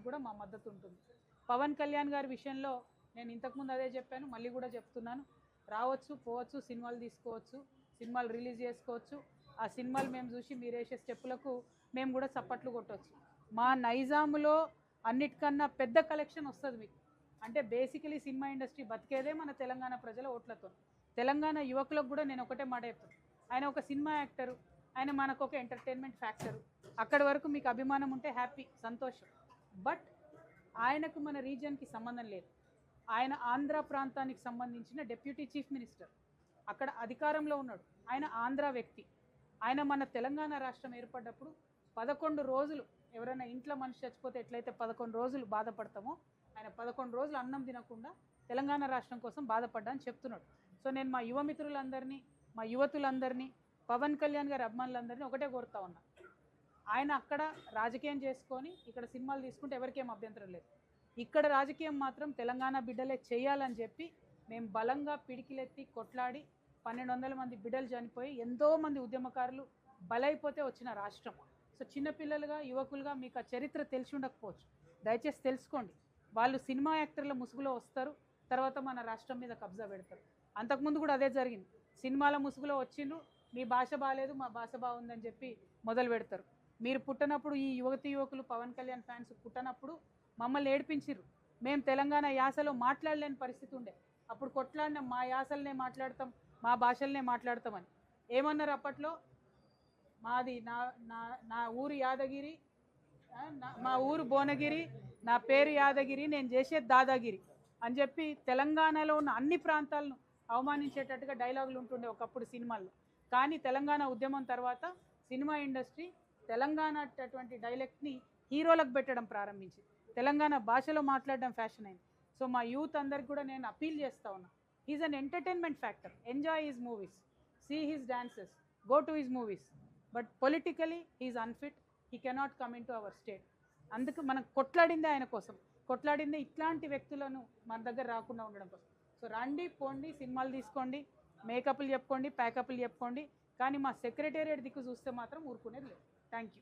కూడా మా మద్దతు ఉంటుంది. పవన్ కళ్యాణ్ గారి విషయంలో నేను ఇంతకుముందు అదే చెప్పాను, మళ్ళీ కూడా చెప్తున్నాను. రావచ్చు, పోవచ్చు, సినిమాలు తీసుకోవచ్చు, సినిమాలు రిలీజ్ చేసుకోవచ్చు. ఆ సినిమాలు మేము చూసి మీరు వేసే స్టెప్పులకు మేము కూడా చప్పట్లు కొట్టవచ్చు. మా నైజాములో అన్నిటికన్నా పెద్ద కలెక్షన్ వస్తుంది మీకు. అంటే బేసికలీ సినిమా ఇండస్ట్రీ బతికేదే మన తెలంగాణ ప్రజల ఓట్లతో. తెలంగాణ యువకులకు కూడా నేను ఒకటే మాట చెప్తాను, ఆయన ఒక సినిమా యాక్టరు, ఆయన మనకు ఒక ఎంటర్టైన్మెంట్ ఫ్యాక్టరు. అక్కడి వరకు మీకు అభిమానం ఉంటే హ్యాపీ, సంతోషం. బట్ ఆయనకు మన రీజియన్కి సంబంధం లేదు. ఆయన ఆంధ్ర ప్రాంతానికి సంబంధించిన డిప్యూటీ చీఫ్ మినిస్టర్, అక్కడ అధికారంలో ఉన్నాడు. ఆయన ఆంధ్ర వ్యక్తి. ఆయన మన తెలంగాణ రాష్ట్రం ఏర్పడ్డప్పుడు 11 రోజులు, ఎవరైనా ఇంట్లో మనిషి చచ్చిపోతే ఎట్లయితే 11 రోజులు బాధపడతామో, ఆయన 11 రోజులు అన్నం తినకుండా తెలంగాణ రాష్ట్రం కోసం బాధపడ్డా అని చెప్తున్నాడు. సో నేను మా యువ మిత్రులందరినీ, మా యువతులందరినీ, పవన్ కళ్యాణ్ గారి అభిమానులందరినీ ఒకటే కోరుతా ఉన్నా, ఆయన అక్కడ రాజకీయం చేసుకొని ఇక్కడ సినిమాలు తీసుకుంటే ఎవరికేం అభ్యంతరం లేదు. ఇక్కడ రాజకీయం మాత్రం తెలంగాణ బిడ్డలే చేయాలని చెప్పి మేము బలంగా పిడికిలెత్తి కొట్లాడి 1200 మంది బిడ్డలు చనిపోయి ఎంతోమంది ఉద్యమకారులు బలైపోతే వచ్చిన రాష్ట్రం. సో చిన్నపిల్లలుగా, యువకులుగా మీకు ఆ చరిత్ర తెలిసి ఉండకపోవచ్చు, దయచేసి తెలుసుకోండి. వాళ్ళు సినిమా యాక్టర్ల ముసుగులో వస్తారు, తర్వాత మన రాష్ట్రం మీద కబ్జా పెడతారు. అంతకుముందు కూడా అదే జరిగింది. సినిమాల ముసుగులో వచ్చిండ్రు, మీ భాష బాగాలేదు, మా భాష బాగుందని చెప్పి మొదలు పెడతారు. మీరు పుట్టినప్పుడు, ఈ యువతి యువకులు పవన్ కళ్యాణ్ ఫ్యాన్స్ పుట్టినప్పుడు మమ్మల్ని ఏడిపించిర్రు. మేము తెలంగాణ యాసలో మాట్లాడలేని పరిస్థితి ఉండే. అప్పుడు కొట్లాడిన మా యాసలనే మాట్లాడతాం, మా భాషలనే మాట్లాడతామని ఏమన్నారు అప్పట్లో. మాది నా నా నా ఊరు యాదగిరి, మా ఊరు భువనగిరి, నా పేరు యాదగిరి, నేను చేసేది దాదాగిరి అని చెప్పి తెలంగాణలో ఉన్న అన్ని ప్రాంతాలను అవమానించేటట్టుగా డైలాగులు ఉంటుండే ఒకప్పుడు సినిమాల్లో. కానీ తెలంగాణ ఉద్యమం తర్వాత సినిమా ఇండస్ట్రీ తెలంగాణ అటువంటి డైలెక్ట్ని హీరోలకు పెట్టడం ప్రారంభించింది. తెలంగాణ భాషలో మాట్లాడడం ఫ్యాషన్ అయింది. సో మా యూత్ అందరికి కూడా నేను అపీల్ చేస్తా ఉన్నా, he's an entertainment factor, enjoy his movies, see his dances, go to his movies. But politically he's unfit, he cannot come in to our state. అందుకు మనం కొట్లాడిందే ఆయన కోసం, కొట్లాడిందే ఇట్లాంటి వ్యక్తులను మన దగ్గర రాకుండా ఉండడం కోసం. సో రండి, పోండి, సినిమాలు తీసుకోండి, మేకప్లు చెప్పుకోండి, ప్యాకప్లు చెప్పుకోండి, కానీ మా సెక్రటేరియట్ దిక్కు చూస్తే మాత్రం ఊరుకునేది లేదు. Thank you.